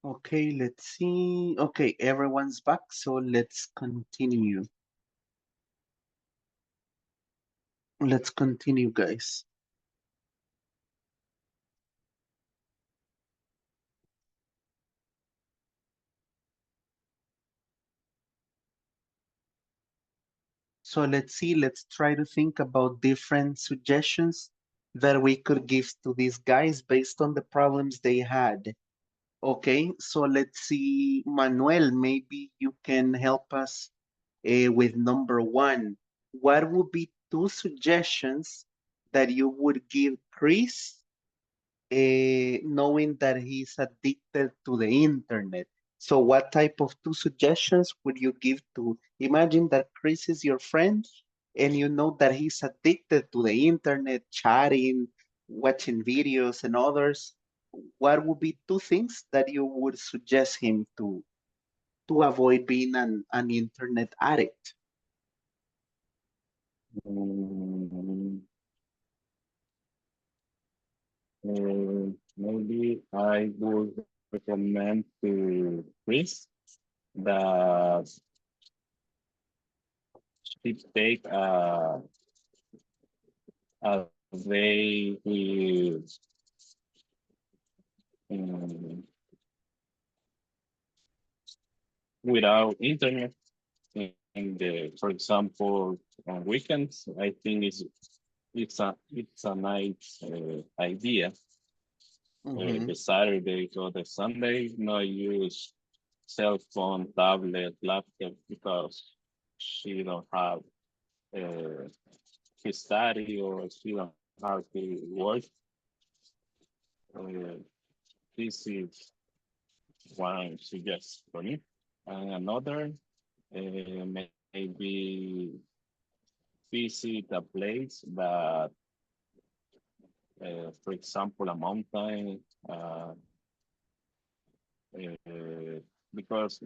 Okay, let's see. Okay, everyone's back, so let's continue. Let's continue, guys. So let's see, let's try to think about different suggestions that we could give to these guys based on the problems they had. Okay, so let's see, Manuel, maybe you can help us with number one. What would be two suggestions that you would give Chris, knowing that he's addicted to the internet? So what type of two suggestions would you give to, imagine that Chris is your friend and you know that he's addicted to the internet, chatting, watching videos and others. What would be two things that you would suggest him to avoid being an internet addict? Mm, maybe I would recommend to Chris that she take a day um, without internet in the, for example, on weekends. I think it's a nice idea. Mm-hmm. The Saturday or the Sunday, no use cell phone, tablet, laptop because she don't have uh, to study or she don't have to work. Uh, this is one suggestion for me. And another, maybe visit a place that, for example, a mountain, uh, because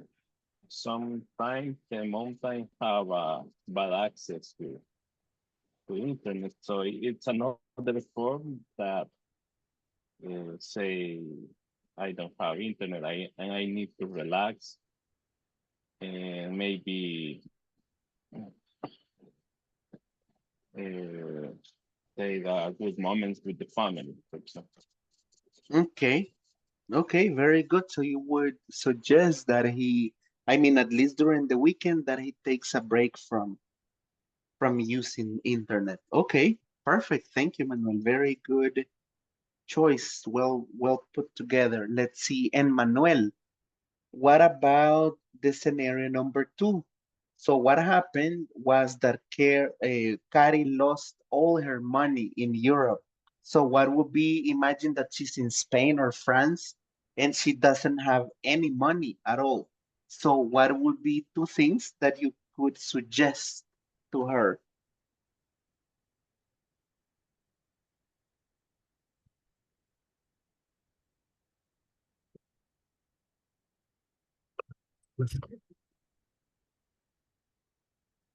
sometimes the mountain have bad access to internet. So it's another form that say I don't have internet, and I need to relax and maybe uh, take good moments with the family, for example. Okay. Okay, very good. So you would suggest that he, I mean, at least during the weekend, that he takes a break from using internet. Okay, perfect. Thank you, Manuel. Very good choice. Well put together. Let's see. And Manuel, what about the scenario number two? So what happened was that Kari lost all her money in Europe. So what would be, imagine that she's in Spain or France and she doesn't have any money at all. So what would be two things that you could suggest to her?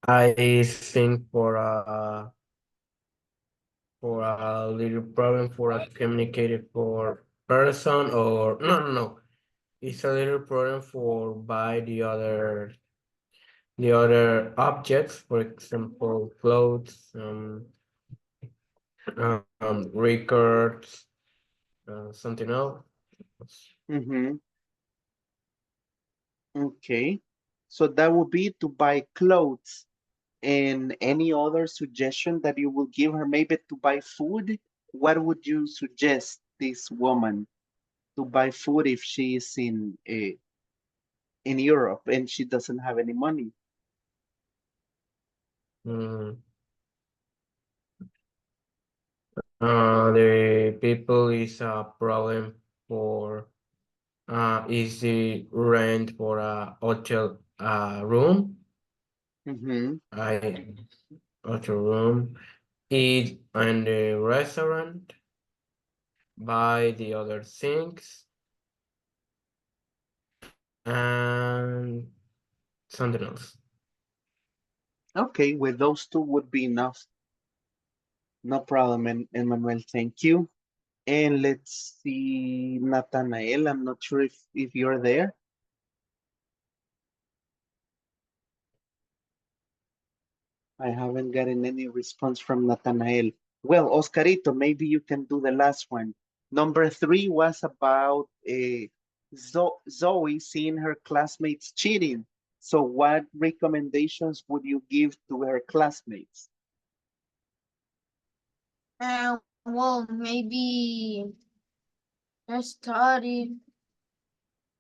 I think for a little problem for a communicated for person or no. It's a little problem for buy the other objects, for example, clothes, records, something else. Mm-hmm. Okay. So that would be to buy clothes. And any other suggestion that you will give her, maybe to buy food? What would you suggest this woman to buy food if she is in Europe and she doesn't have any money? Mm. The people is a problem for is the rent for a hotel room. Mm-hmm. I hotel room, eat in the restaurant, buy the other things, and something else. Okay, with those two would be enough. No problem, Emmanuel. Thank you. And let's see, Nathanael, I'm not sure if you're there. I haven't gotten any response from Nathanael. Well, Oscarito, maybe you can do the last one. Number 3 was about Zoe seeing her classmates cheating. So what recommendations would you give to her classmates? Well, maybe I study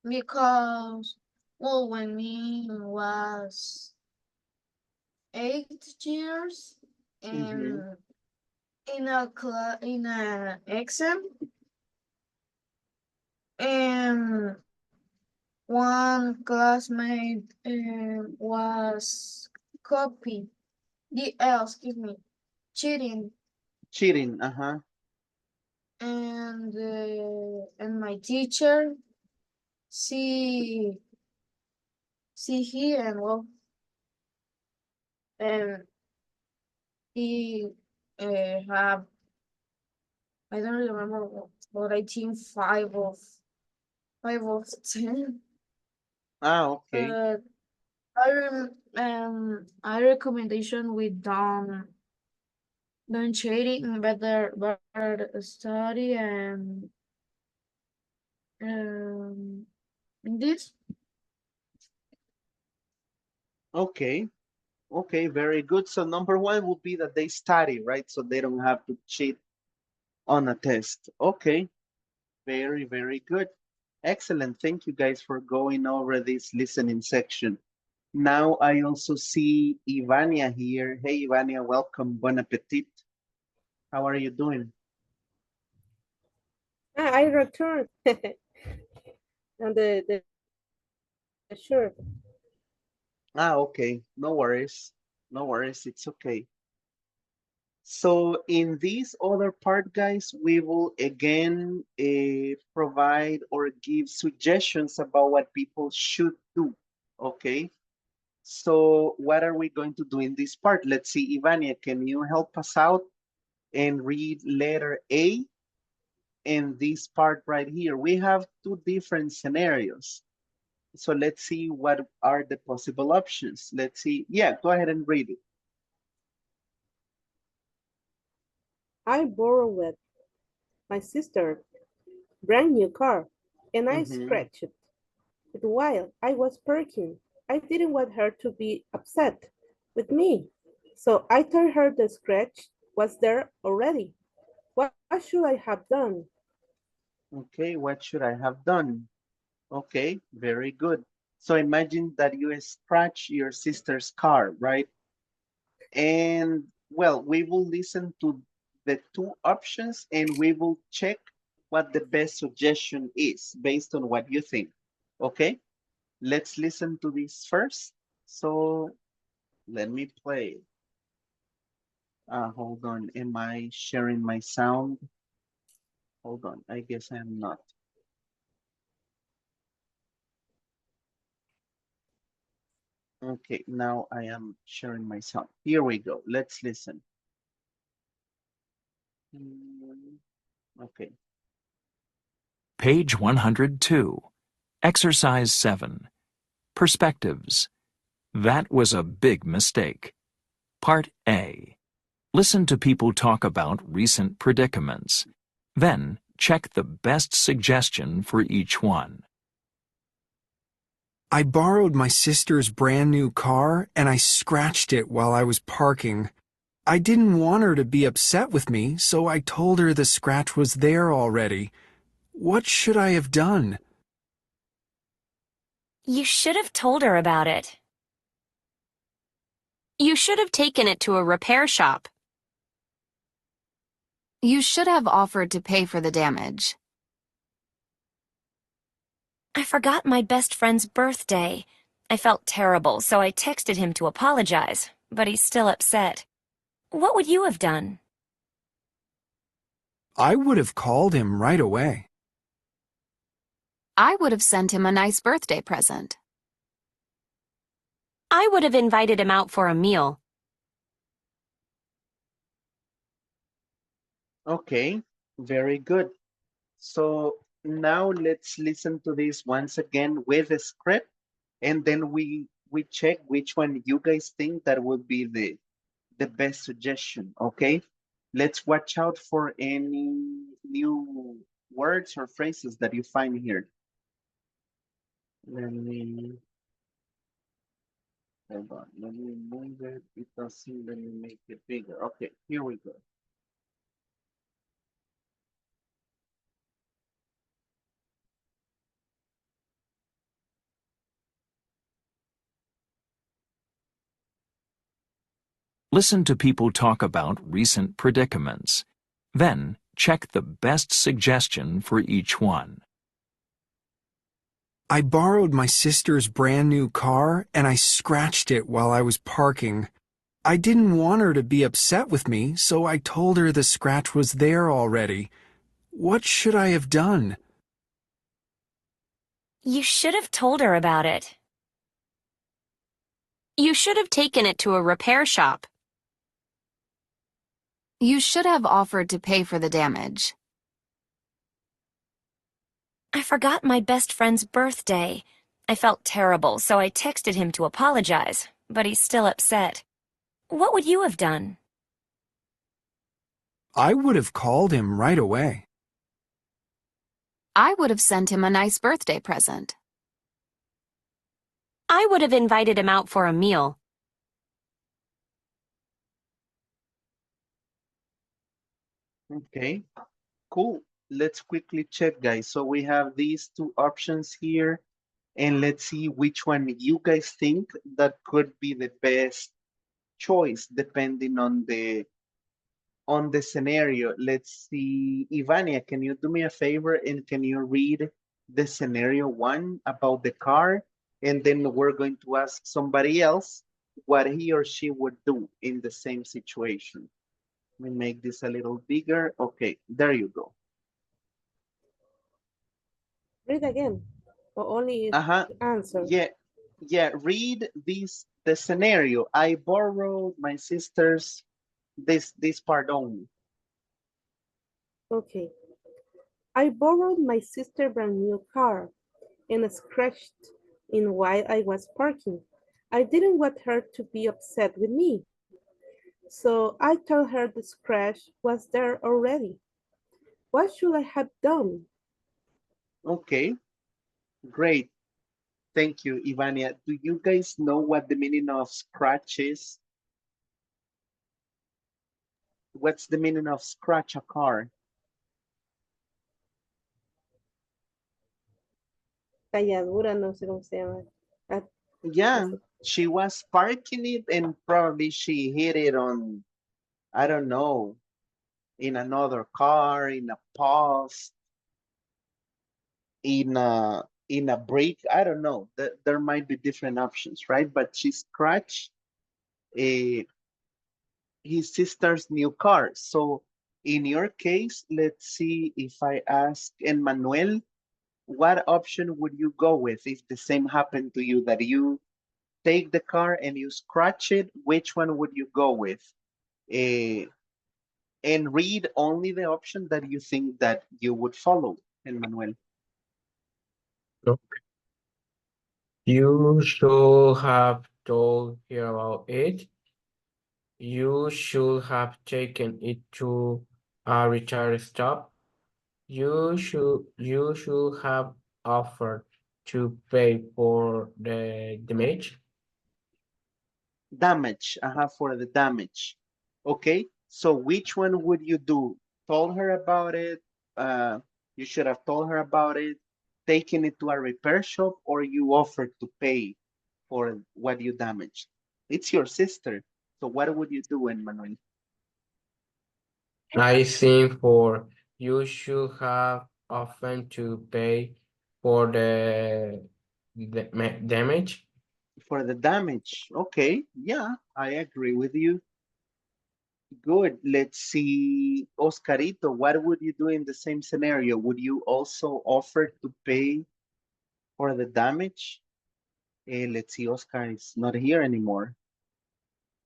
because, well, when me was 8 years Mm-hmm. and in a exam, and one classmate was copy excuse me, cheating, Cheating, uh-huh. and my teacher see he, and well, and he have, I don't remember what, but I think 5 of 10. Ah, okay. But I recommendation with don't cheating, better study, and um this. Okay. Okay, very good. So number 1 would be that they study, right? So they don't have to cheat on a test. Okay, very, very good. Excellent. Thank you guys for going over this listening section. Now I also see Ivania here. Hey, Ivania, welcome. Bon appetit. How are you doing? I returned. And the shirt. Ah, okay. No worries. No worries. It's okay. So in this other part, guys, we will again provide or give suggestions about what people should do. Okay. So what are we going to do in this part? Let's see, Ivania, can you help us out and read letter A in this part right here? We have 2 different scenarios. So let's see what are the possible options. Let's see. Yeah, go ahead and read it. I borrowed my sister's brand new car and I Mhm. scratched it while I was parking. I didn't want her to be upset with me. So I told her the scratch was there already. What should I have done? Okay, what should I have done? Okay, very good. So imagine that you scratch your sister's car, right? And well, we will listen to the 2 options and we will check what the best suggestion is based on what you think. Okay, let's listen to this first. So let me play. Hold on, am I sharing my sound? Hold on, I guess I'm not. Okay, now I am sharing my sound. Here we go, let's listen. Okay. Page 102. Exercise 7. Perspectives. That was a big mistake. Part A. Listen to people talk about recent predicaments. Then, check the best suggestion for each one. I borrowed my sister's brand new car and I scratched it while I was parking. I didn't want her to be upset with me, so I told her the scratch was there already. What should I have done? You should have told her about it. You should have taken it to a repair shop. You should have offered to pay for the damage. I forgot my best friend's birthday. I felt terrible, so I texted him to apologize, but he's still upset. What would you have done? I would have called him right away. I would have sent him a nice birthday present. I would have invited him out for a meal. Okay, very good. So now let's listen to this once again with the script, and then we check which one you guys think that would be the best suggestion. Okay, let's watch out for any new words or phrases that you find here. Let me hold on. Let me move it. It doesn't let me make it bigger. Okay, here we go. Listen to people talk about recent predicaments. Then check the best suggestion for each one. I borrowed my sister's brand new car and I scratched it while I was parking. I didn't want her to be upset with me, so I told her the scratch was there already. What should I have done? You should have told her about it. You should have taken it to a repair shop. You should have offered to pay for the damage. I forgot my best friend's birthday. I felt terrible, so I texted him to apologize, but he's still upset. What would you have done? I would have called him right away. I would have sent him a nice birthday present. I would have invited him out for a meal. Okay, cool. Let's quickly check, guys. So we have these two options here, and let's see which one you guys think that could be the best choice depending on the scenario. Let's see, Ivania, can you do me a favor and can you read the scenario one about the car? And then we're going to ask somebody else what he or she would do in the same situation. Let me make this a little bigger. Okay, there you go. Read again, or only Uh-huh. answer. Yeah, read the scenario. I borrowed my sister's this part only. Okay. I borrowed my sister's brand new car and scratched in while I was parking. I didn't want her to be upset with me, so I told her the scratch was there already. What should I have done? Okay, great. Thank you, Ivania. Do you guys know what the meaning of scratch is? What's the meaning of scratch a car? Talladura, no sé cómo se llama. Ah, no Yeah, sé. she was parking it and probably she hit it on, I don't know, in another car, in a post, in a break. I don't know. There might be different options, right? But she scratched uh, his sister's new car. So in your case, let's see if I ask Emmanuel, what option would you go with if the same happened to you, that you take the car and you scratch it? Which one would you go with? Uh, and read only the option that you think that you would follow, Emmanuel. Okay. You should have told her about it. You should have taken it to a repair stop. You should have offered to pay for the damage. Damage, for the damage. Okay, so which one would you do? Told her about it, uh, you should have told her about it, taken it to a repair shop, or you offered to pay for what you damaged. It's your sister, so what would you do, Emmanuel? I think for you should have often to pay for the damage. For the damage, okay, yeah, I agree with you. Good. Let's see, Oscarito, what would you do in the same scenario? Would you also offer to pay for the damage? Let's see, Oscar is not here anymore.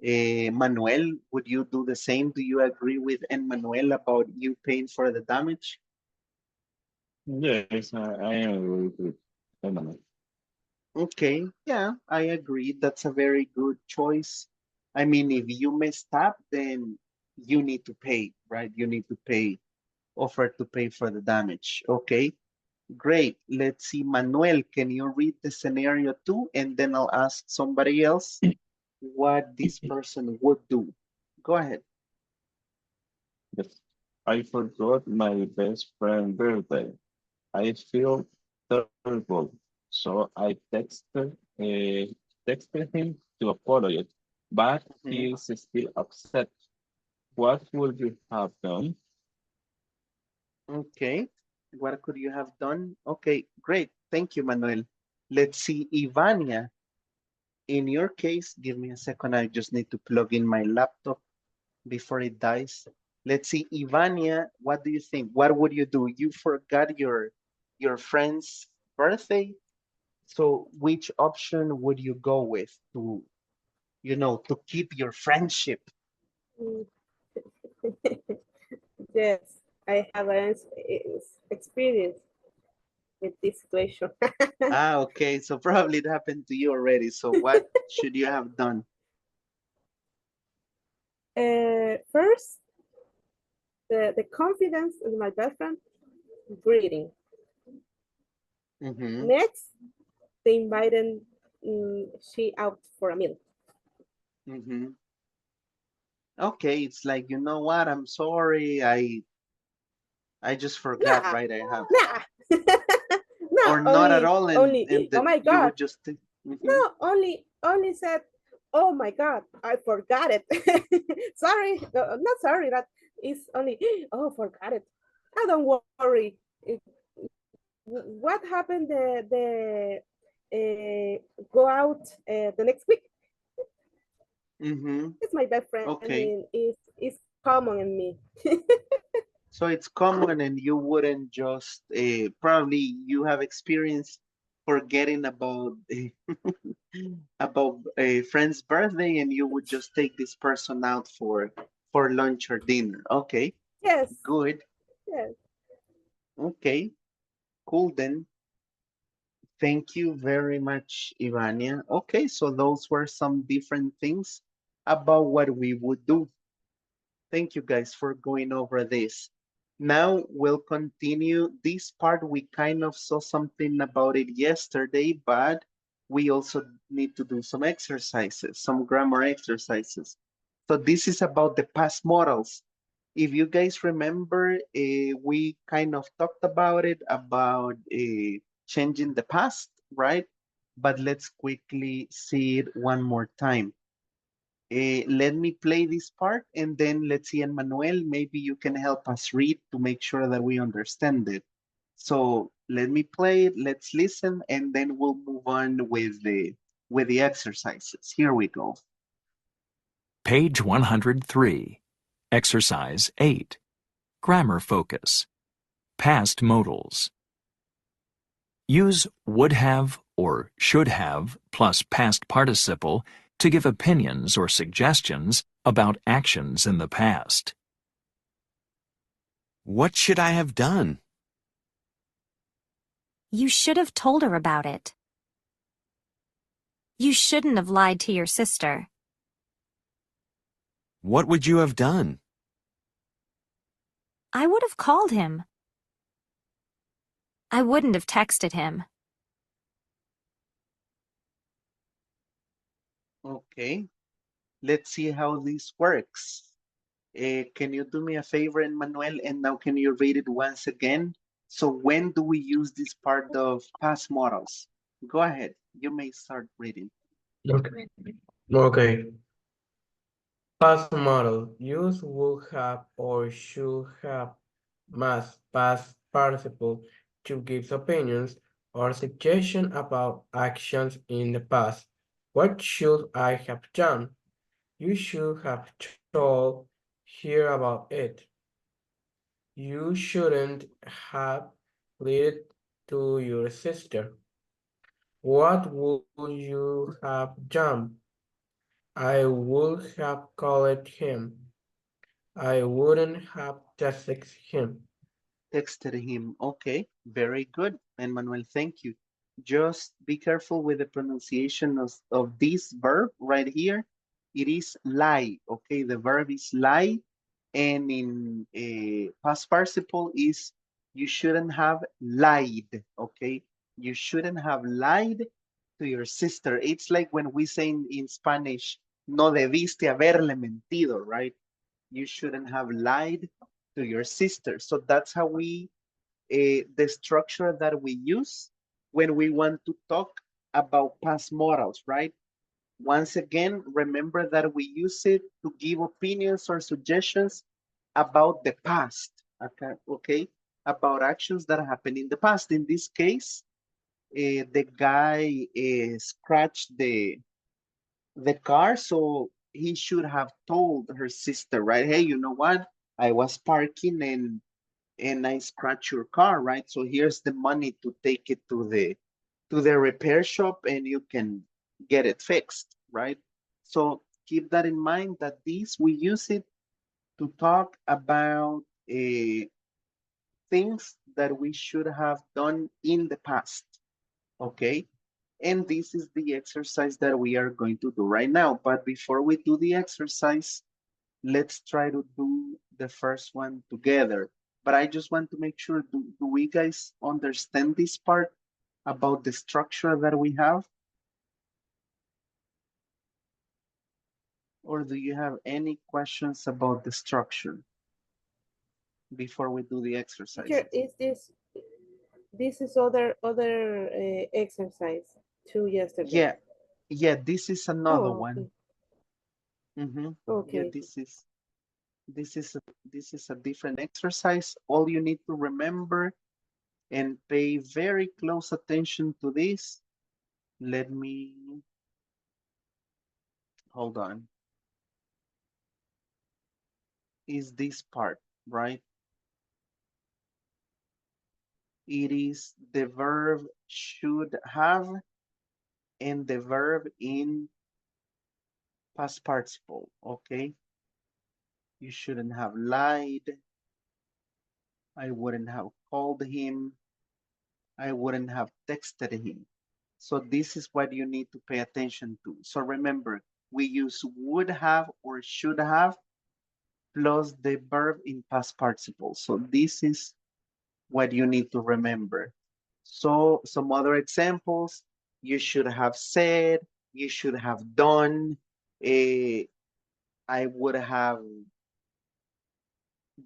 Manuel, would you do the same? Do you agree with Manuel about you paying for the damage? Yes, I am with Emily. Okay, yeah, I agree. That's a very good choice. I mean, if you messed up, then you need to pay, right? You need to pay, offer to pay for the damage. Okay, great. Let's see, Manuel, can you read the scenario too? And then I'll ask somebody else what this person would do. Go ahead. Yes. I forgot my best friend birthday. I feel terrible. So I texted him to apologize, but Mhm. he is still upset. What would you have done? Okay, what could you have done? Okay, great. Thank you, Manuel. Let's see, Ivania. In your case, give me a second. I just need to plug in my laptop before it dies. Let's see, Ivania, what do you think? What would you do? You forgot your friend's birthday. So which option would you go with to, to keep your friendship? Mm. Yes, I have an experience with this situation. Ah, okay. So probably it happened to you already. So what should you have done? First, the confidence in my best friend greeting. Mm-hmm. Next, they invited she out for a meal. Mm-hmm. Okay, it's like, you know what? I'm sorry. I just forgot, Nah, right? I have nah, no, or not at only, all, and only. Oh that my you God, would just mhm. no, only said, oh my God, I forgot it. Sorry, no, not sorry. That is only. Oh, forgot it. I don't worry. What happened? Go out the next week. Mm-hmm. It's my best friend, Okay. and is common in me. So it's common, and you wouldn't just probably you have experience forgetting about about a friend's birthday, and you would just take this person out for lunch or dinner. Okay, Yes, good. yes. Okay, cool then. Thank you very much, Ivania. Okay, so those were some different things about what we would do. Thank you guys for going over this. Now we'll continue this part. We kind of saw something about it yesterday, but we also need to do some exercises, some grammar exercises. So this is about the past models. If you guys remember, we kind of talked about it, about changing the past, right? But let's quickly see it one more time. Let me play this part and then let's see, Emmanuel, maybe you can help us read to make sure that we understand it. So let me play it, let's listen, and then we'll move on with the exercises. Here we go. Page 103. Exercise 8. Grammar focus. Past modals. Use would have or should have plus past participle to give opinions or suggestions about actions in the past. What should I have done? You should have told her about it. You shouldn't have lied to your sister. What would you have done? I would have called him. I wouldn't have texted him. Okay, let's see how this works. Can you do me a favor, Emmanuel? And now can you read it once again? So when do we use this part of past models? Go ahead, you may start reading. Okay. Okay. Past model. Use would have or should have must past participle to give opinions or suggestion about actions in the past. What should I have done? You should have told her about it. You shouldn't have lied to your sister. What would you have done? I would have called him. I wouldn't have texted him. Texted him. Okay, very good. And Manuel, thank you. Just be careful with the pronunciation of this verb right here. It is lie. Okay, the verb is lie. And in past participle is you shouldn't have lied. Okay, you shouldn't have lied to your sister. It's like when we say in Spanish, no debiste haberle mentido, right? You shouldn't have lied to your sister. So that's how the structure that we use when we want to talk about past modals, right? Once again, remember that we use it to give opinions or suggestions about the past, okay? About actions that happened in the past. In this case, the guy scratched the car, so he should have told her sister, right? Hey, you know what? I was parking and I scratched your car, right? So here's the money to take it to the repair shop and you can get it fixed, right? So keep that in mind that this we use it to talk about things that we should have done in the past, okay? And this is the exercise that we are going to do right now. But before we do the exercise, let's try to do the first one together. But I just want to make sure, do we guys understand this part about the structure that we have? Or do you have any questions about the structure before we do the exercise? Teacher, is this is other exercise to yesterday? Yeah, yeah, this is another Oh, one. okay. Yeah, Okay. this is this is a different exercise. All you need to remember and pay very close attention to this. Let me hold on. Is this part, right? It is the verb should have and the verb in past participle, okay? You shouldn't have lied. I wouldn't have called him. I wouldn't have texted him. So this is what you need to pay attention to. So remember, we use would have or should have plus the verb in past participle. So this is what you need to remember. So some other examples, you should have said, you should have done, I would have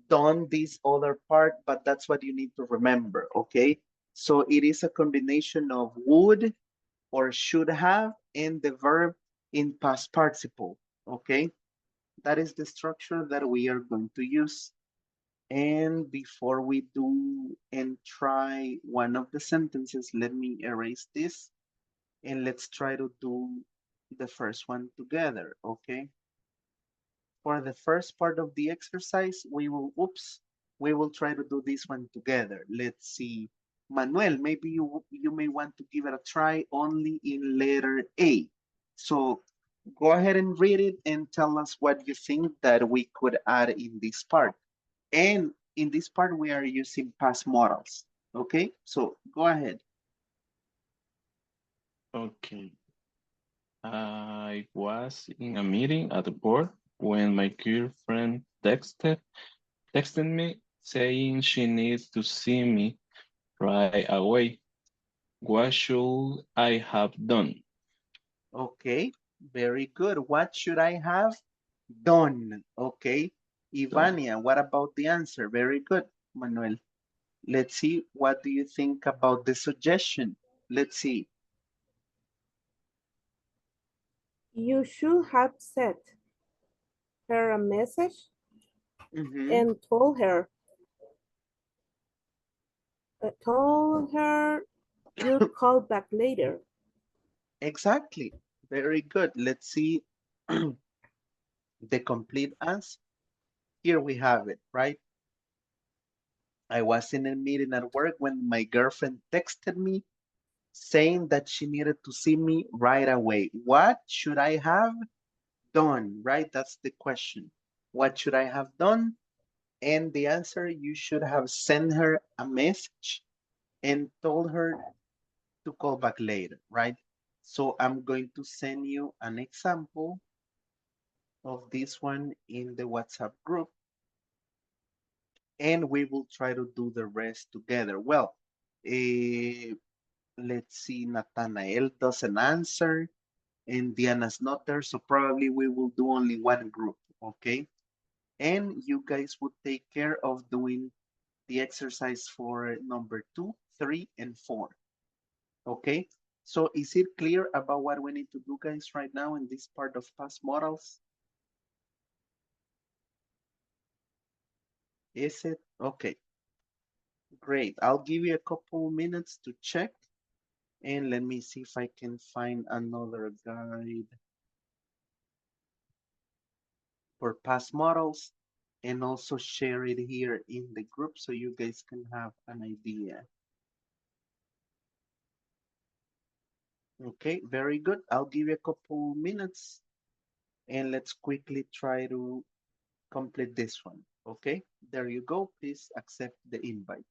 done this other part, but that's what you need to remember, okay? So it is a combination of would or should have and the verb in past participle, okay? That is the structure that we are going to use. And before we do and try one of the sentences, let me erase this and let's try to do the first one together, okay? For the first part of the exercise, we will try to do this one together. Let's see. Manuel, maybe you may want to give it a try only in letter A. So go ahead and read it and tell us what you think that we could add in this part. And in this part, we are using past models. Okay, so go ahead. Okay. I was in a meeting at the board when my girlfriend texted me saying she needs to see me right away. What should I have done? Okay, very good. What should I have done? Okay, Done. Ivania, what about the answer? Very good, Manuel. Let's see, what do you think about the suggestion? Let's see. You should have sent her a message Mhm. and told her you'd call back later. Exactly, very good. Let's see the complete answer. Here we have it, right? I was in a meeting at work when my girlfriend texted me saying that she needed to see me right away. What should I have done, right? That's the question. What should I have done? And the answer, you should have sent her a message and told her to call back later, right? So I'm going to send you an example of this one in the WhatsApp group, and we will try to do the rest together. Well, let's see, Nathanael doesn't answer, and Diana's not there, so probably we will do only one group, okay? And you guys would take care of doing the exercise for number 2, 3, and 4, okay? So is it clear about what we need to do, guys, right now in this part of past models? Is it? Okay, great. I'll give you a couple minutes to check, and let me see if I can find another guide for past models and also share it here in the group so you guys can have an idea. Okay, very good. I'll give you a couple minutes and let's quickly try to complete this one. Okay, there you go. Please accept the invite.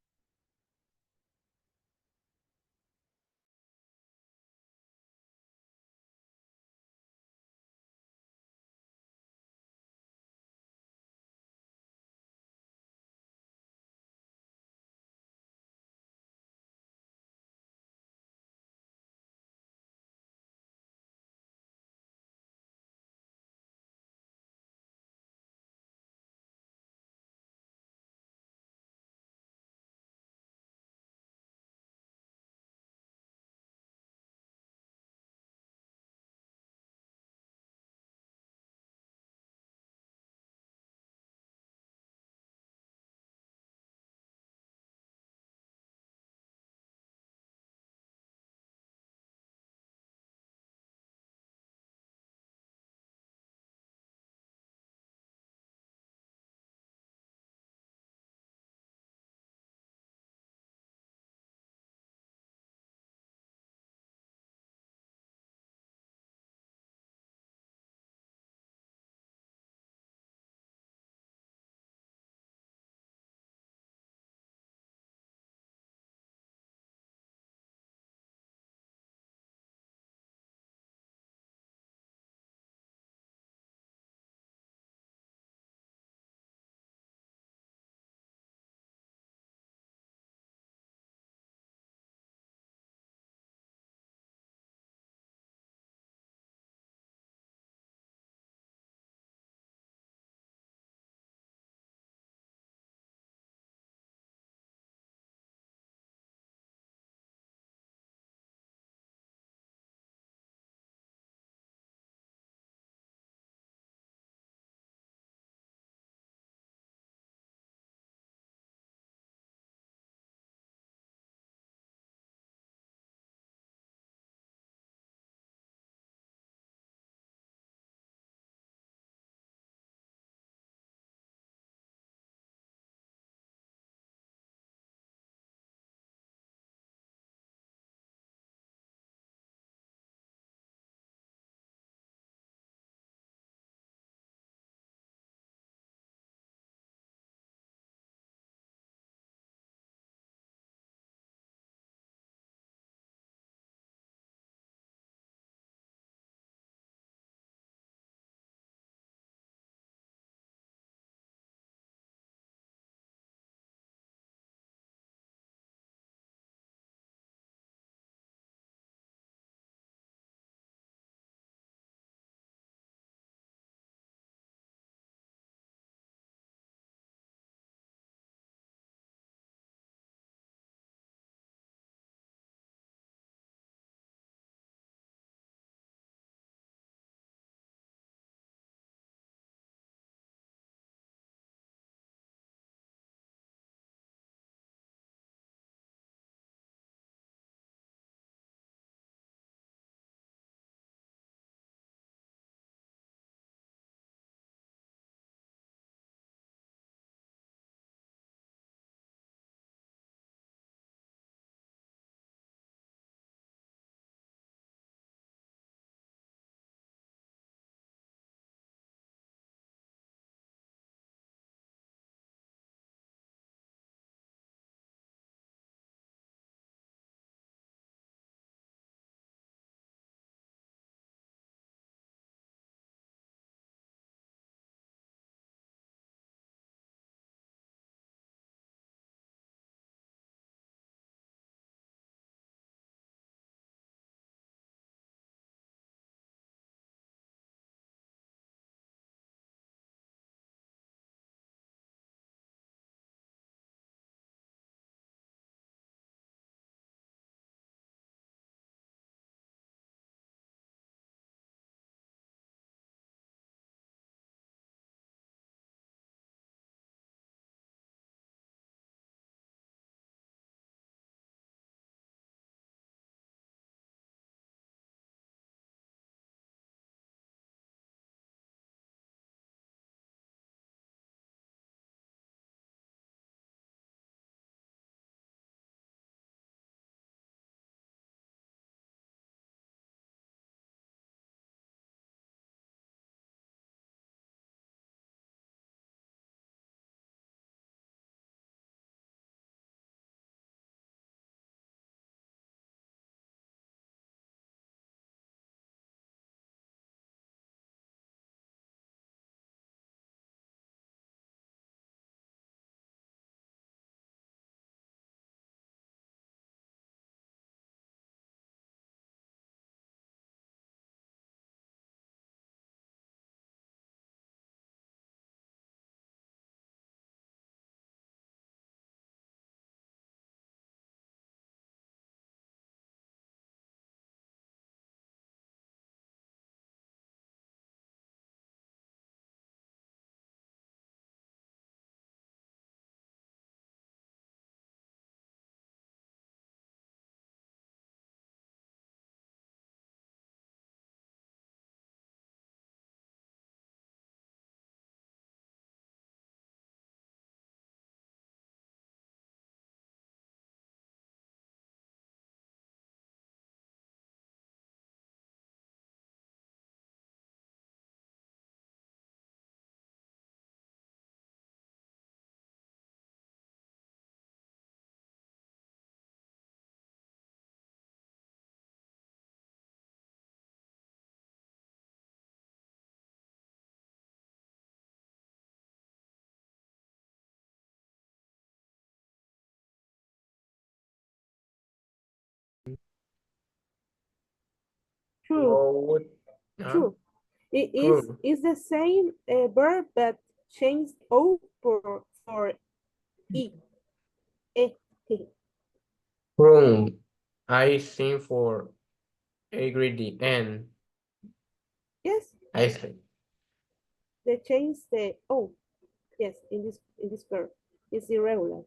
True. Would. True. It True. is the same verb but changed O for E. E. Room. I think for agree the end. Yes, I think. they changed the O. Yes, in this verb. It's irregular.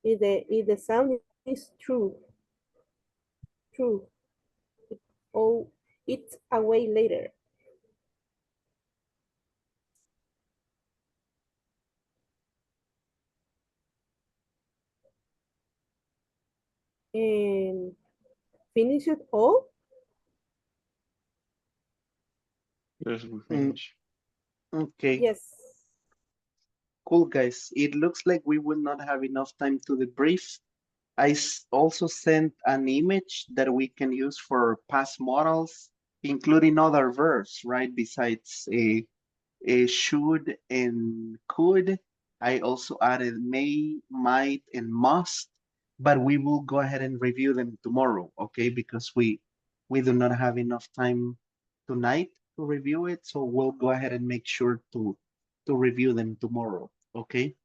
If the sound is true. True. Oh, it's away later. And finish it all? Yes, we Mm, finish. okay, Yes. cool guys. It looks like we will not have enough time to debrief. I also sent an image that we can use for past models, including other verbs, right? Besides a should and could. I also added may, might, and must, but we will go ahead and review them tomorrow, okay? Because we do not have enough time tonight to review it, so we'll go ahead and make sure to review them tomorrow, okay?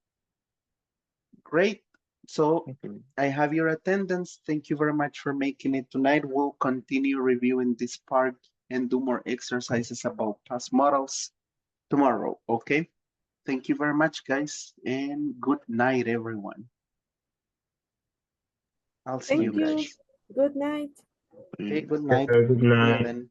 Great. So Okay. I have your attendance. Thank you very much for making it tonight. We'll continue reviewing this part and do more exercises about past models tomorrow, okay? Thank you very much, guys, and good night, everyone. I'll see Thank you Thank you. you. guys. Good night. Okay, good Have night. a good See you night. then.